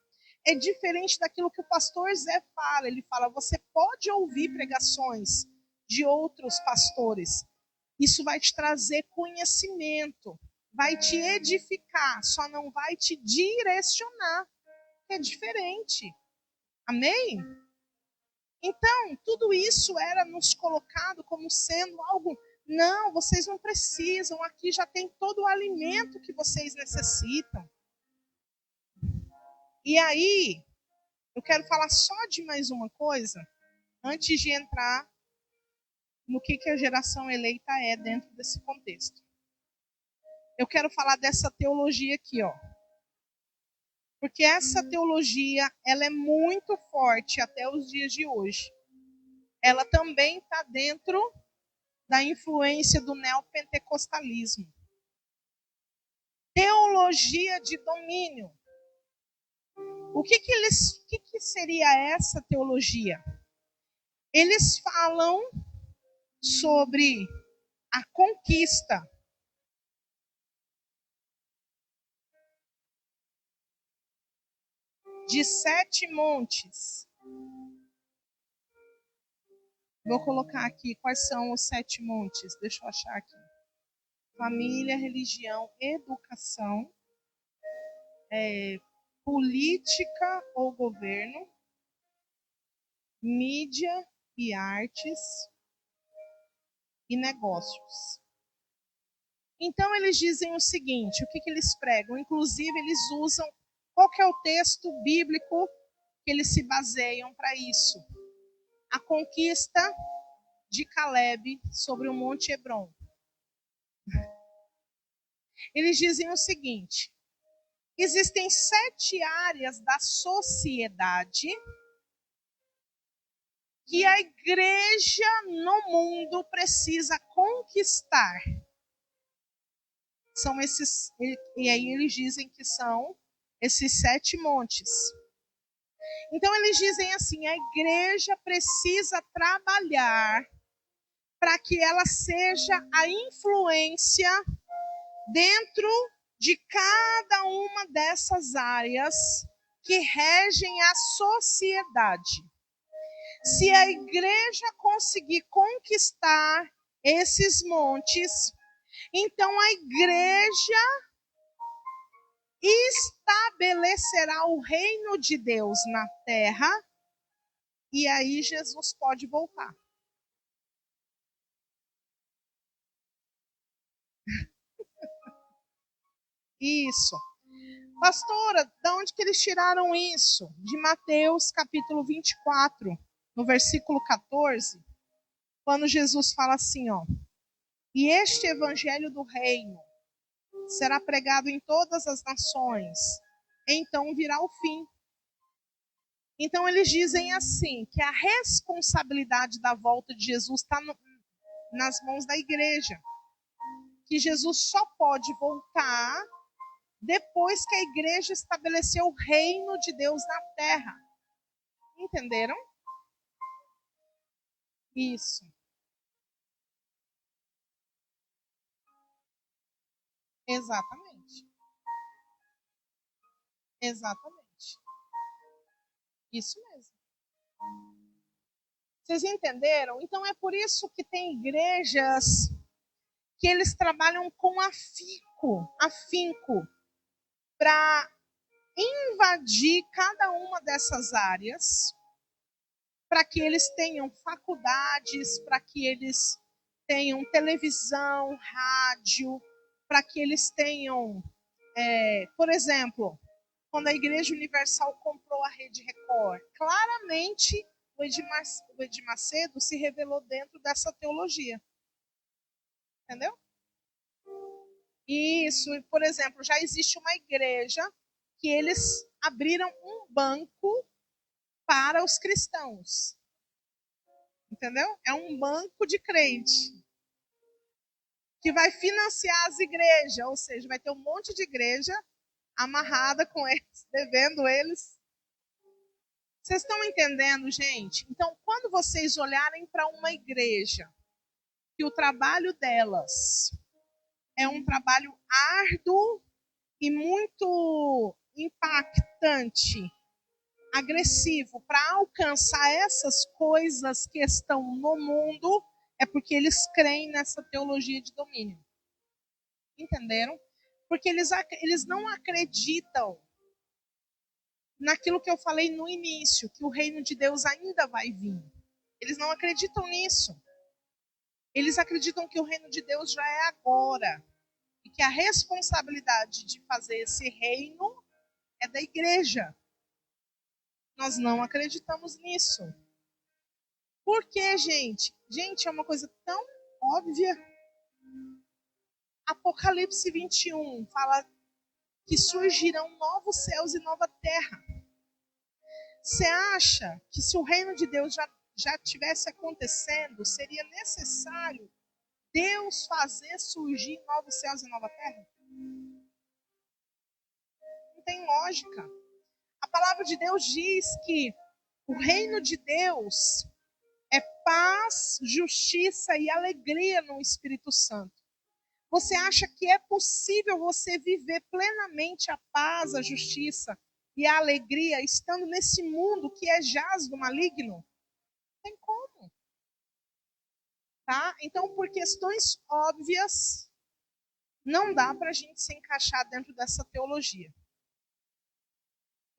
[SPEAKER 1] É diferente daquilo que o pastor Zé fala. Ele fala, você pode ouvir pregações de outros pastores. Isso vai te trazer conhecimento, vai te edificar, só não vai te direcionar. É diferente. Amém? Então, tudo isso era nos colocado como sendo algo, não, vocês não precisam, aqui já tem todo o alimento que vocês necessitam. E aí, eu quero falar só de mais uma coisa, antes de entrar no que a geração eleita é dentro desse contexto. Eu quero falar dessa teologia aqui, ó. Porque essa teologia, ela é muito forte até os dias de hoje. Ela também está dentro da influência do neopentecostalismo. Teologia de domínio. O que seria essa teologia? Eles falam sobre a conquista de 7 montes. Vou colocar aqui quais são os 7 montes. Deixa eu achar aqui. Família, religião, educação, política ou governo, mídia e artes e negócios. Então eles dizem o seguinte, o que eles pregam? Inclusive eles usam, qual que é o texto bíblico que eles se baseiam para isso? A conquista de Caleb sobre o Monte Hebron. Eles dizem o seguinte, existem 7 áreas da sociedade que a igreja no mundo precisa conquistar. São esses, e aí eles dizem que são esses 7 montes. Então eles dizem assim, a igreja precisa trabalhar para que ela seja a influência dentro de cada uma dessas áreas que regem a sociedade. Se a igreja conseguir conquistar esses montes, então a igreja estabelecerá o reino de Deus na terra e aí Jesus pode voltar. Isso. Pastora, de onde que eles tiraram isso? De Mateus capítulo 24, no versículo 14, quando Jesus fala assim, ó, e este evangelho do reino será pregado em todas as nações, então virá o fim. Então eles dizem assim, que a responsabilidade da volta de Jesus está nas mãos da igreja. Que Jesus só pode voltar depois que a igreja estabeleceu o reino de Deus na terra. Entenderam? Isso. Exatamente. Exatamente. Isso mesmo. Vocês entenderam? Então é por isso que tem igrejas que eles trabalham com afinco, para invadir cada uma dessas áreas, para que eles tenham faculdades, para que eles tenham televisão, rádio, para que eles tenham, por exemplo, quando a Igreja Universal comprou a Rede Record, claramente o Edir Macedo se revelou dentro dessa teologia. Entendeu? Isso, por exemplo, já existe uma igreja que eles abriram um banco para os cristãos. Entendeu? É um banco de crente que vai financiar as igrejas, ou seja, vai ter um monte de igreja amarrada com eles, devendo eles. Vocês estão entendendo, gente? Então, quando vocês olharem para uma igreja, que o trabalho delas é um trabalho árduo e muito impactante, agressivo, para alcançar essas coisas que estão no mundo, é porque eles creem nessa teologia de domínio. Entenderam? Porque eles não acreditam naquilo que eu falei no início, que o reino de Deus ainda vai vir. Eles não acreditam nisso. Eles acreditam que o reino de Deus já é agora. E que a responsabilidade de fazer esse reino é da igreja. Nós não acreditamos nisso. Por quê, gente? Gente, é uma coisa tão óbvia. Apocalipse 21 fala que surgirão novos céus e nova terra. Você acha que se o reino de Deus já tivesse acontecendo, seria necessário Deus fazer surgir novos céus e nova terra? Não tem lógica. A palavra de Deus diz que o reino de Deus é paz, justiça e alegria no Espírito Santo. Você acha que é possível você viver plenamente a paz, a justiça e a alegria estando nesse mundo que é jaz do maligno? Não tem como. Tá? Então, por questões óbvias, não dá para a gente se encaixar dentro dessa teologia.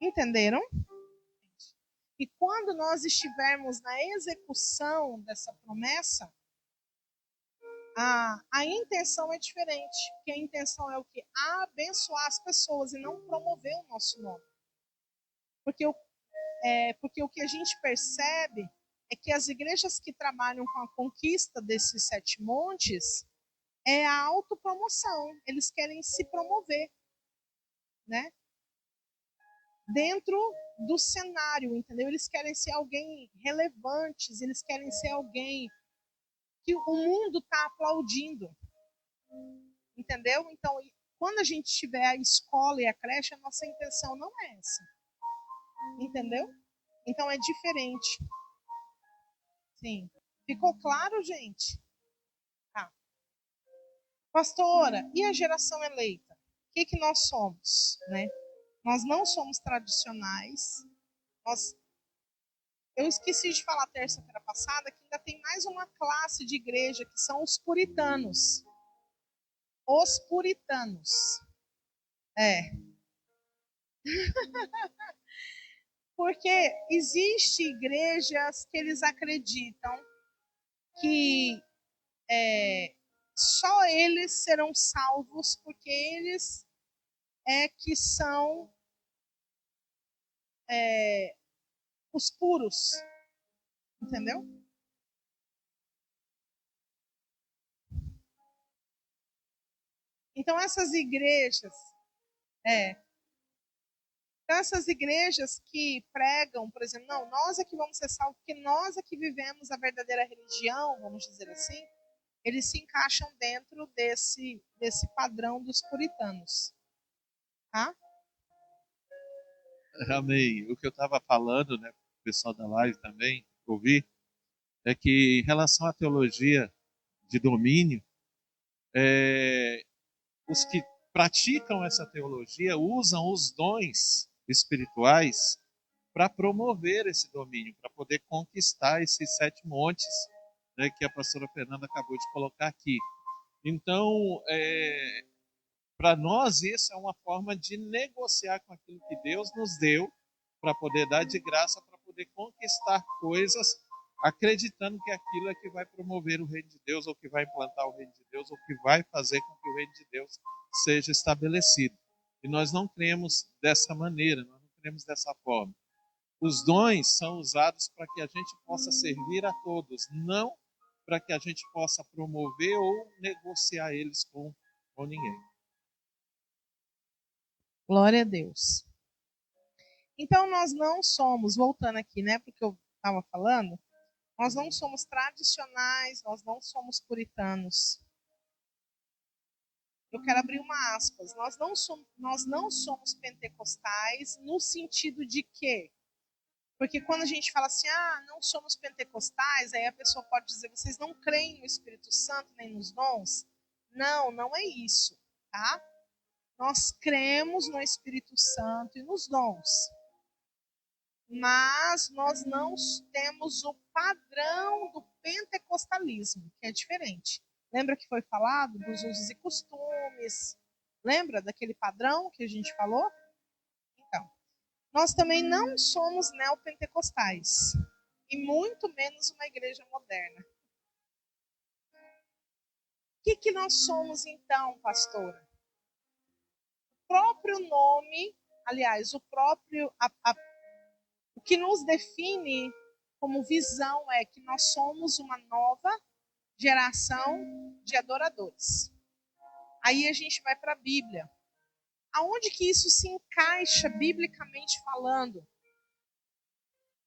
[SPEAKER 1] Entenderam? E quando nós estivermos na execução dessa promessa, a intenção é diferente. Porque a intenção é o quê? Abençoar as pessoas e não promover o nosso nome. Porque o que a gente percebe é que as igrejas que trabalham com a conquista desses 7 montes é a autopromoção. Eles querem se promover, né? Dentro do cenário, entendeu? Eles querem ser alguém relevantes, eles querem ser alguém que o mundo está aplaudindo, entendeu? Então, quando a gente tiver a escola e a creche, a nossa intenção não é essa, entendeu? Então, é diferente. Sim. Ficou claro, gente? Tá. Pastora, e a geração eleita? O que nós somos, né? Nós não somos tradicionais. Eu esqueci de falar terça-feira passada que ainda tem mais uma classe de igreja que são os puritanos. Os puritanos. É. Porque existem igrejas que eles acreditam que só eles serão salvos porque eles que são os puros. Entendeu? Então essas igrejas que pregam, por exemplo, não, nós é que vamos ser salvos porque nós é que vivemos a verdadeira religião, vamos dizer assim, eles se encaixam dentro desse padrão dos puritanos. Tá?
[SPEAKER 2] Amém. O que eu estava falando, né, o pessoal da live também, ouvi, é que em relação à teologia de domínio, os que praticam essa teologia usam os dons espirituais para promover esse domínio, para poder conquistar esses 7 montes, né, que a pastora Fernanda acabou de colocar aqui. Então, para nós, isso é uma forma de negociar com aquilo que Deus nos deu, para poder dar de graça, para poder conquistar coisas, acreditando que aquilo é que vai promover o reino de Deus, ou que vai implantar o reino de Deus, ou que vai fazer com que o reino de Deus seja estabelecido. E nós não cremos dessa maneira, nós não cremos dessa forma. Os dons são usados para que a gente possa servir a todos, não para que a gente possa promover ou negociar eles com ninguém.
[SPEAKER 1] Glória a Deus. Então nós não somos, voltando aqui, né, porque eu estava falando, nós não somos tradicionais, nós não somos puritanos. Eu quero abrir uma aspas. Nós não somos pentecostais no sentido de que, porque quando a gente fala assim, não somos pentecostais, aí a pessoa pode dizer, vocês não creem no Espírito Santo nem nos dons? Não, não é isso, tá? Nós cremos no Espírito Santo e nos dons. Mas nós não temos o padrão do pentecostalismo, que é diferente. Lembra que foi falado dos usos e costumes? Lembra daquele padrão que a gente falou? Então, nós também não somos neopentecostais, e muito menos uma igreja moderna. O que nós somos então, pastora? O próprio nome, aliás, o que nos define como visão é que nós somos uma nova geração de adoradores. Aí a gente vai para a Bíblia. Aonde que isso se encaixa biblicamente falando?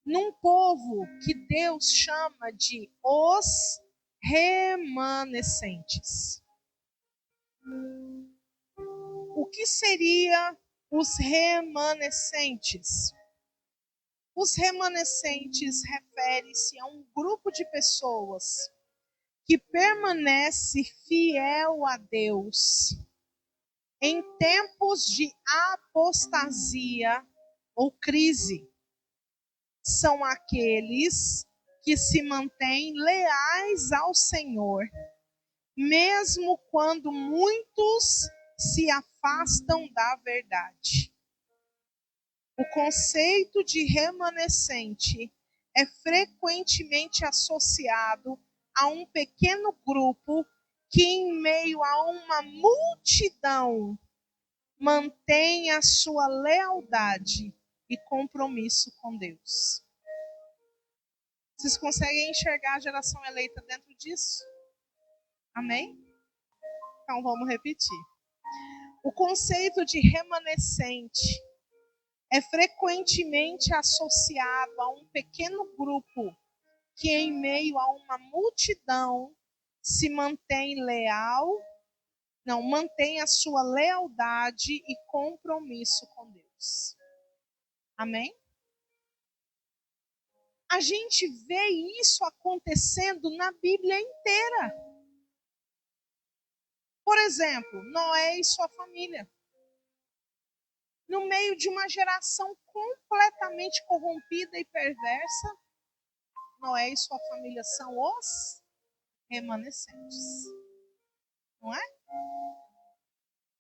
[SPEAKER 1] Num povo que Deus chama de os remanescentes. O que seria os remanescentes? Os remanescentes refere-se a um grupo de pessoas que permanece fiel a Deus em tempos de apostasia ou crise. São aqueles que se mantêm leais ao Senhor, mesmo quando muitos se afastam da verdade. O conceito de remanescente é frequentemente associado a um pequeno grupo que, em meio a uma multidão, mantém a sua lealdade e compromisso com Deus. Vocês conseguem enxergar a geração eleita dentro disso? Amém? Então vamos repetir. O conceito de remanescente é frequentemente associado a um pequeno grupo que, em meio a uma multidão, se mantém mantém a sua lealdade e compromisso com Deus. Amém? A gente vê isso acontecendo na Bíblia inteira. Por exemplo, Noé e sua família. No meio de uma geração completamente corrompida e perversa, Noé e sua família são os remanescentes. Não é?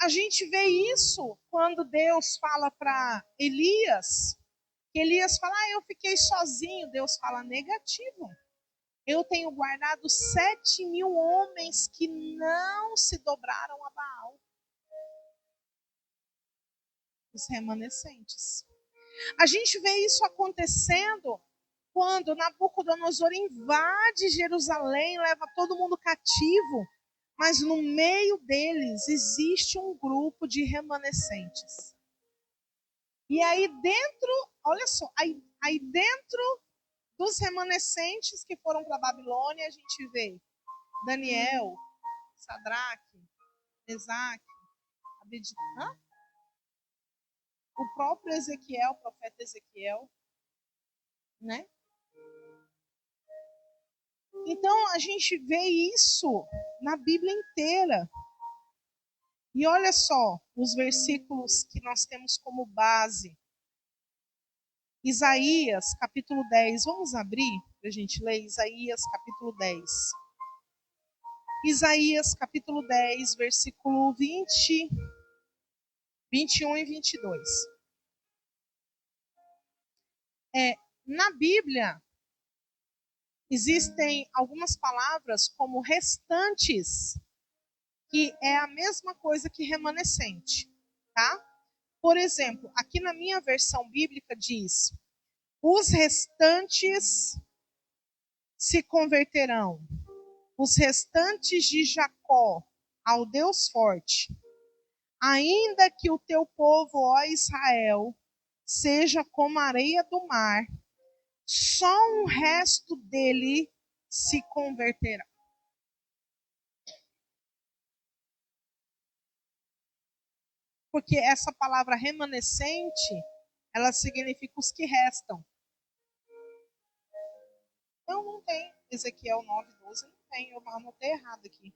[SPEAKER 1] A gente vê isso quando Deus fala para Elias. Elias fala, eu fiquei sozinho. Deus fala, negativo. Eu tenho guardado 7.000 homens que não se dobraram a Baal. Os remanescentes. A gente vê isso acontecendo quando Nabucodonosor invade Jerusalém, leva todo mundo cativo, mas no meio deles existe um grupo de remanescentes. E aí dentro, olha só, aí dentro dos remanescentes que foram para a Babilônia, a gente vê Daniel, Sadraque, Mesaque, Abednego, o próprio Ezequiel, o profeta Ezequiel, né? Então a gente vê isso na Bíblia inteira. E olha só os versículos que nós temos como base. Isaías, capítulo 10. Vamos abrir para a gente ler Isaías, capítulo 10. Isaías, capítulo 10, versículo 20, 21 e 22. Na Bíblia, existem algumas palavras como restantes, que é a mesma coisa que remanescente, tá? Por exemplo, aqui na minha versão bíblica diz: os restantes se converterão, os restantes de Jacó ao Deus forte. Ainda que o teu povo, ó Israel, seja como a areia do mar, só um resto dele se converterá. Porque essa palavra remanescente, ela significa os que restam. Não tem. Ezequiel 9:12 não tem. Eu anotei errado aqui.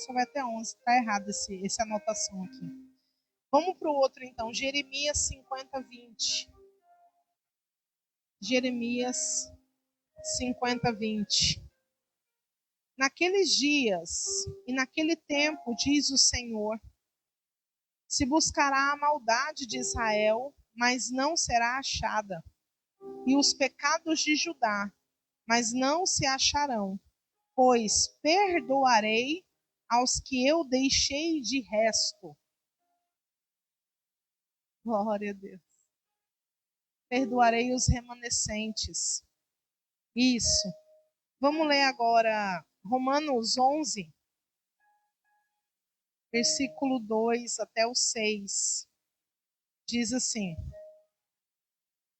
[SPEAKER 1] Só vai até 11. Está errado essa anotação aqui. Vamos para o outro então. Jeremias 50:20. Jeremias 50:20. Naqueles dias e naquele tempo, diz o Senhor, se buscará a maldade de Israel, mas não será achada, e os pecados de Judá, mas não se acharão, pois perdoarei aos que eu deixei de resto. Glória a Deus. Perdoarei os remanescentes. Isso. Vamos ler agora Romanos 11, versículo 2 até o 6. Diz assim: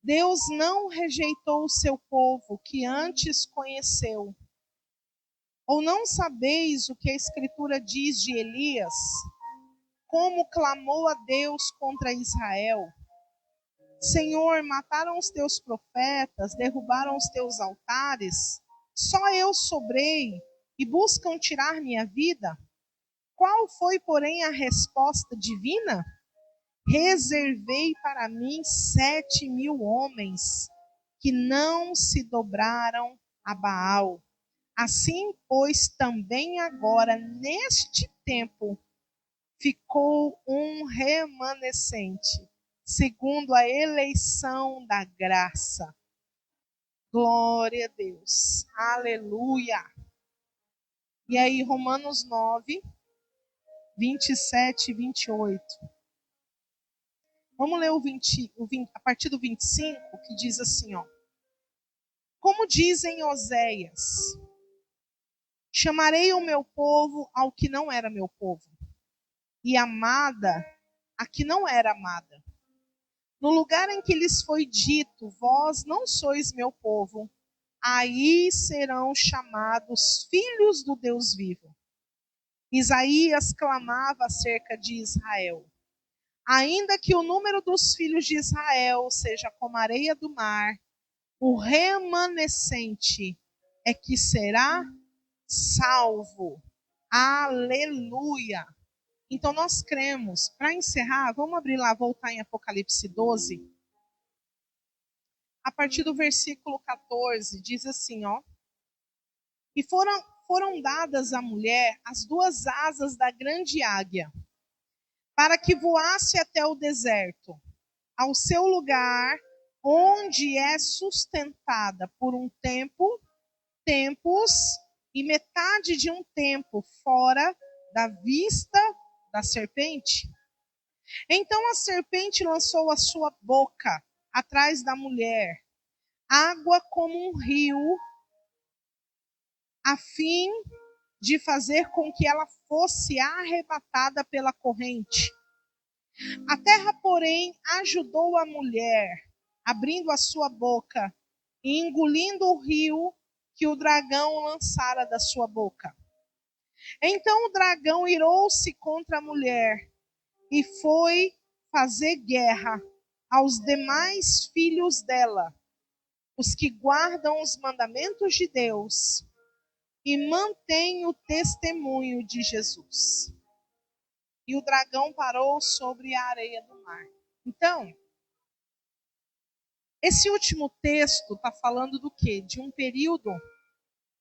[SPEAKER 1] Deus não rejeitou o seu povo que antes conheceu. Ou não sabeis o que a Escritura diz de Elias? Como clamou a Deus contra Israel? Senhor, mataram os teus profetas, derrubaram os teus altares. Só eu sobrei e buscam tirar minha vida? Qual foi, porém, a resposta divina? Reservei para mim 7.000 homens que não se dobraram a Baal. Assim, pois, também agora, neste tempo, ficou um remanescente, segundo a eleição da graça. Glória a Deus. Aleluia. E aí, Romanos 9, 27 e 28. Vamos ler a partir do 25, que diz assim, ó. Como dizem Oséias, chamarei o meu povo ao que não era meu povo, e amada a que não era amada. No lugar em que lhes foi dito, vós não sois meu povo, aí serão chamados filhos do Deus vivo. Isaías clamava acerca de Israel. Ainda que o número dos filhos de Israel seja como a areia do mar, o remanescente é que será salvo. Aleluia! Então nós cremos. Para encerrar, vamos abrir lá, voltar em Apocalipse 12. A partir do versículo 14, diz assim, ó. E foram dadas à mulher as duas asas da grande águia, para que voasse até o deserto, ao seu lugar, onde é sustentada por um tempo, tempos e metade de um tempo fora da vista da serpente. Então a serpente lançou a sua boca atrás da mulher, água como um rio, a fim de fazer com que ela fosse arrebatada pela corrente. A terra, porém, ajudou a mulher, abrindo a sua boca e engolindo o rio que o dragão lançara da sua boca. Então o dragão irou-se contra a mulher e foi fazer guerra aos demais filhos dela, os que guardam os mandamentos de Deus e mantêm o testemunho de Jesus. E o dragão parou sobre a areia do mar. Então, esse último texto está falando do quê? De um período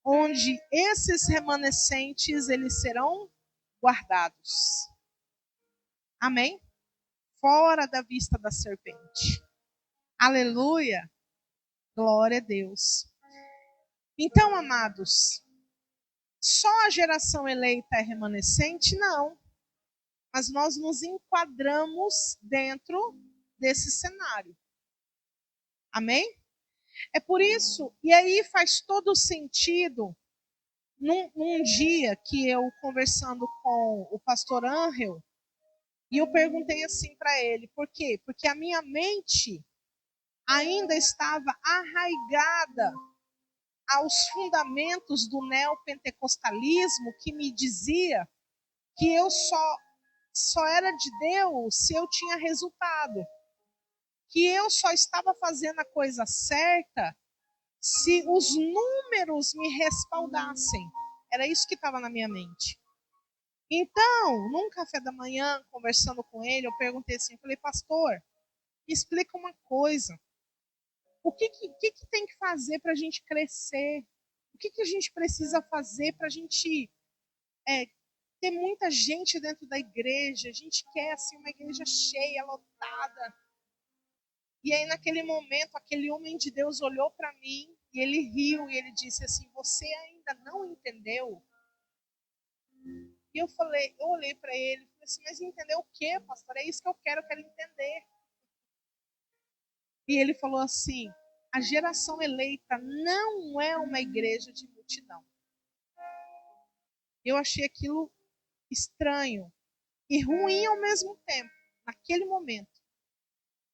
[SPEAKER 1] onde esses remanescentes eles serão guardados. Amém? Fora da vista da serpente. Aleluia! Glória a Deus. Então, amados, só a geração eleita é remanescente? Não. Mas nós nos enquadramos dentro desse cenário. Amém? É por isso, e aí faz todo sentido, num dia que eu conversando com o pastor Angel, e eu perguntei assim para ele, por quê? Porque a minha mente ainda estava arraigada aos fundamentos do neopentecostalismo, que me dizia que eu só era de Deus se eu tinha resultado. Que eu só estava fazendo a coisa certa se os números me respaldassem. Era isso que estava na minha mente. Então, num café da manhã, conversando com ele, eu perguntei assim, eu falei, pastor, me explica uma coisa. O que tem que fazer para a gente crescer? O que a gente precisa fazer para a gente ter muita gente dentro da igreja? A gente quer assim, uma igreja cheia, lotada. E aí, naquele momento, aquele homem de Deus olhou para mim e ele riu e ele disse assim, você ainda não entendeu? E eu olhei para ele e falei assim, mas entender o quê, pastor? É isso que eu quero entender. E ele falou assim, a geração eleita não é uma igreja de multidão. Eu achei aquilo estranho e ruim ao mesmo tempo, naquele momento.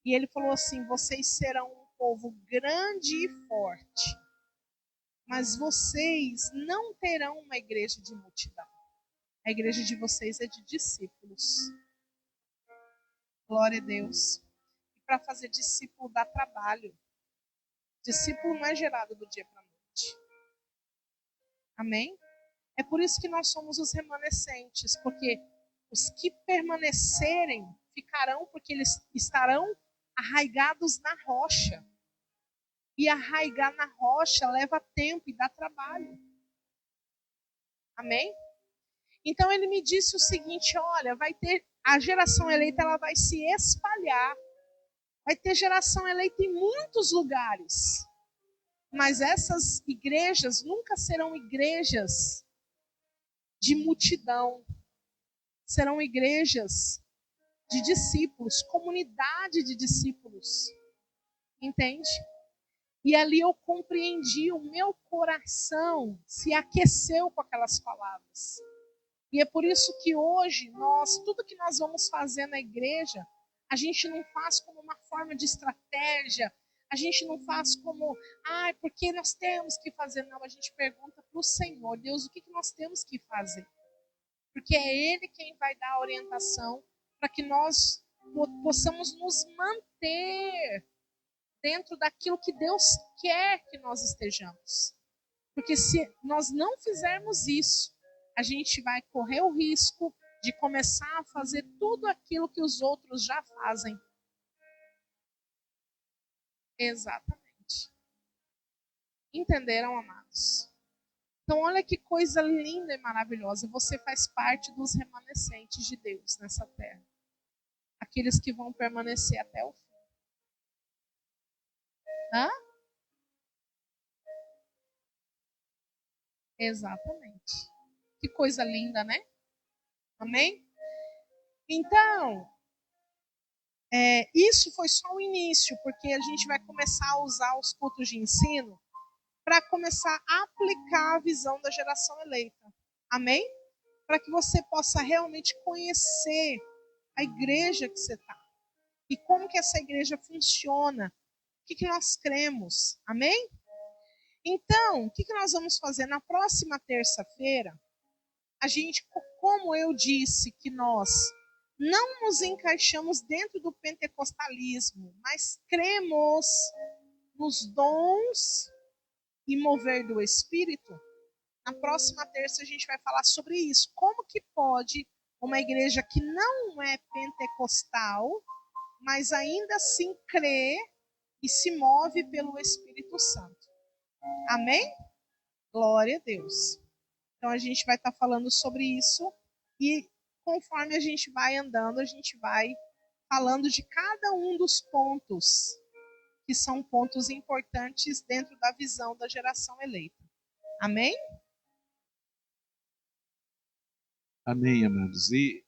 [SPEAKER 1] E ele falou assim, vocês serão um povo grande e forte, mas vocês não terão uma igreja de multidão. A igreja de vocês é de discípulos. Glória a Deus. E para fazer discípulo dá trabalho. Discípulo não é gerado do dia para a noite. Amém? É por isso que nós somos os remanescentes, porque os que permanecerem ficarão, porque eles estarão arraigados na rocha. E arraigar na rocha leva tempo e dá trabalho. Amém? Então ele me disse o seguinte: olha, a geração eleita, ela vai se espalhar, vai ter geração eleita em muitos lugares, mas essas igrejas nunca serão igrejas de multidão, serão igrejas de discípulos, comunidade de discípulos, entende? E ali eu compreendi, o meu coração se aqueceu com aquelas palavras. E é por isso que hoje tudo que nós vamos fazer na igreja, a gente não faz como uma forma de estratégia, a gente não faz como, porque nós temos que fazer. Não, a gente pergunta para o Senhor: Deus, o que nós temos que fazer? Porque é Ele quem vai dar a orientação para que nós possamos nos manter dentro daquilo que Deus quer que nós estejamos. Porque se nós não fizermos isso, a gente vai correr o risco de começar a fazer tudo aquilo que os outros já fazem. Exatamente. Entenderam, amados? Então, olha que coisa linda e maravilhosa. Você faz parte dos remanescentes de Deus nessa terra. Aqueles que vão permanecer até o fim. Hã? Exatamente. Que coisa linda, né? Amém? Então, isso foi só o início, porque a gente vai começar a usar os cultos de ensino para começar a aplicar a visão da geração eleita. Amém? Para que você possa realmente conhecer a igreja que você está. E como que essa igreja funciona. O que nós cremos. Amém? Então, o que nós vamos fazer? Na próxima terça-feira, a gente, como eu disse, que nós não nos encaixamos dentro do pentecostalismo, mas cremos nos dons e mover do Espírito. Na próxima terça a gente vai falar sobre isso. Como que pode uma igreja que não é pentecostal, mas ainda assim crê e se move pelo Espírito Santo. Amém? Glória a Deus. Então a gente vai estar falando sobre isso e conforme a gente vai andando, a gente vai falando de cada um dos pontos que são pontos importantes dentro da visão da geração eleita. Amém?
[SPEAKER 2] Amém, amados. E,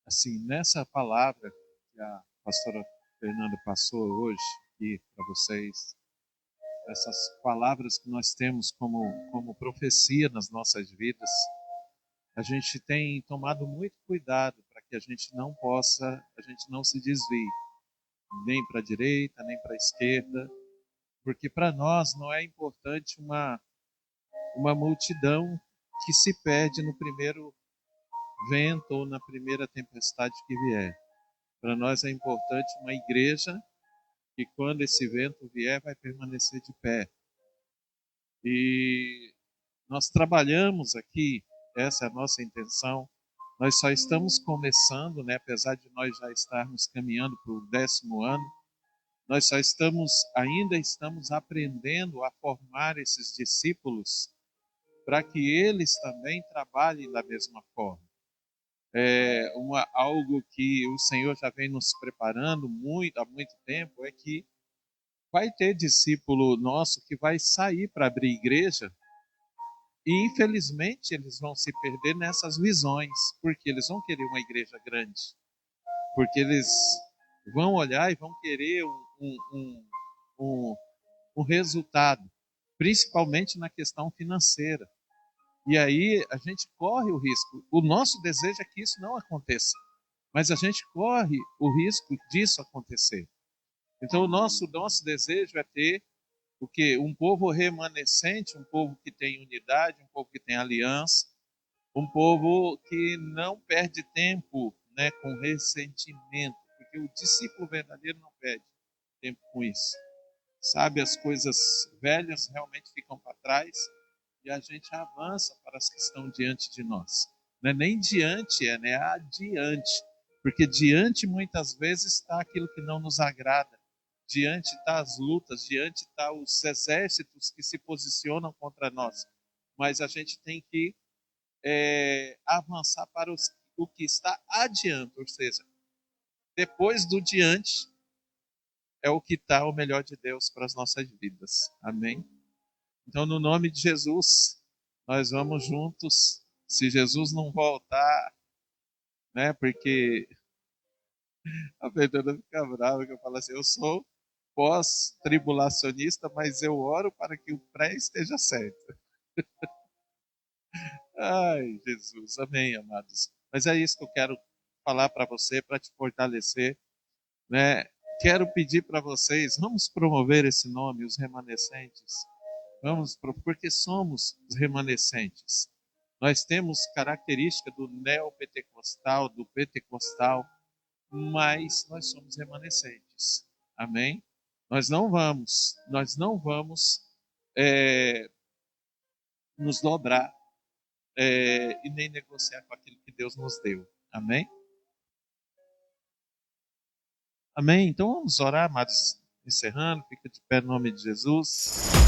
[SPEAKER 2] assim, nessa palavra que a pastora Fernanda passou hoje aqui para vocês, essas palavras que nós temos como profecia nas nossas vidas, a gente tem tomado muito cuidado para que a gente não se desvie, nem para a direita, nem para a esquerda, porque para nós não é importante uma multidão que se perde no primeiro vento ou na primeira tempestade que vier. Para nós é importante uma igreja que, quando esse vento vier, vai permanecer de pé. E nós trabalhamos aqui, essa é a nossa intenção. Nós só estamos começando, né, apesar de nós já estarmos caminhando para o 10º ano, nós ainda estamos aprendendo a formar esses discípulos para que eles também trabalhem da mesma forma. Algo que o Senhor já vem nos preparando há muito tempo, é que vai ter discípulo nosso que vai sair para abrir igreja e, infelizmente, eles vão se perder nessas visões, porque eles vão querer uma igreja grande, porque eles vão olhar e vão querer um resultado, principalmente na questão financeira. E aí a gente corre o risco. O nosso desejo é que isso não aconteça, mas a gente corre o risco disso acontecer. Então o nosso desejo é ter o quê? Um povo remanescente, um povo que tem unidade, um povo que tem aliança, um povo que não perde tempo, né, com ressentimento, porque o discípulo verdadeiro não perde tempo com isso. Sabe, as coisas velhas realmente ficam para trás e a gente avança para as que estão diante de nós. Não é nem diante, né? Adiante. Porque diante muitas vezes está aquilo que não nos agrada. Diante está as lutas, diante está os exércitos que se posicionam contra nós. Mas a gente tem que avançar para o que está adiante, ou seja, depois do diante é o que está o melhor de Deus para as nossas vidas. Amém? Então, no nome de Jesus, nós vamos juntos. Se Jesus não voltar, né? Porque a Fernanda fica brava que eu falo assim, eu sou pós-tribulacionista, mas eu oro para que o pré esteja certo. Ai, Jesus, amém, amados. Mas é isso que eu quero falar para você, para te fortalecer, né? Quero pedir para vocês, vamos promover esse nome, os remanescentes. Porque somos os remanescentes. Nós temos característica do neopentecostal, do pentecostal, mas nós somos remanescentes. Amém? Nós não vamos nos dobrar e nem negociar com aquilo que Deus nos deu. Amém? Amém? Então vamos orar, amados, encerrando, fica de pé no nome de Jesus.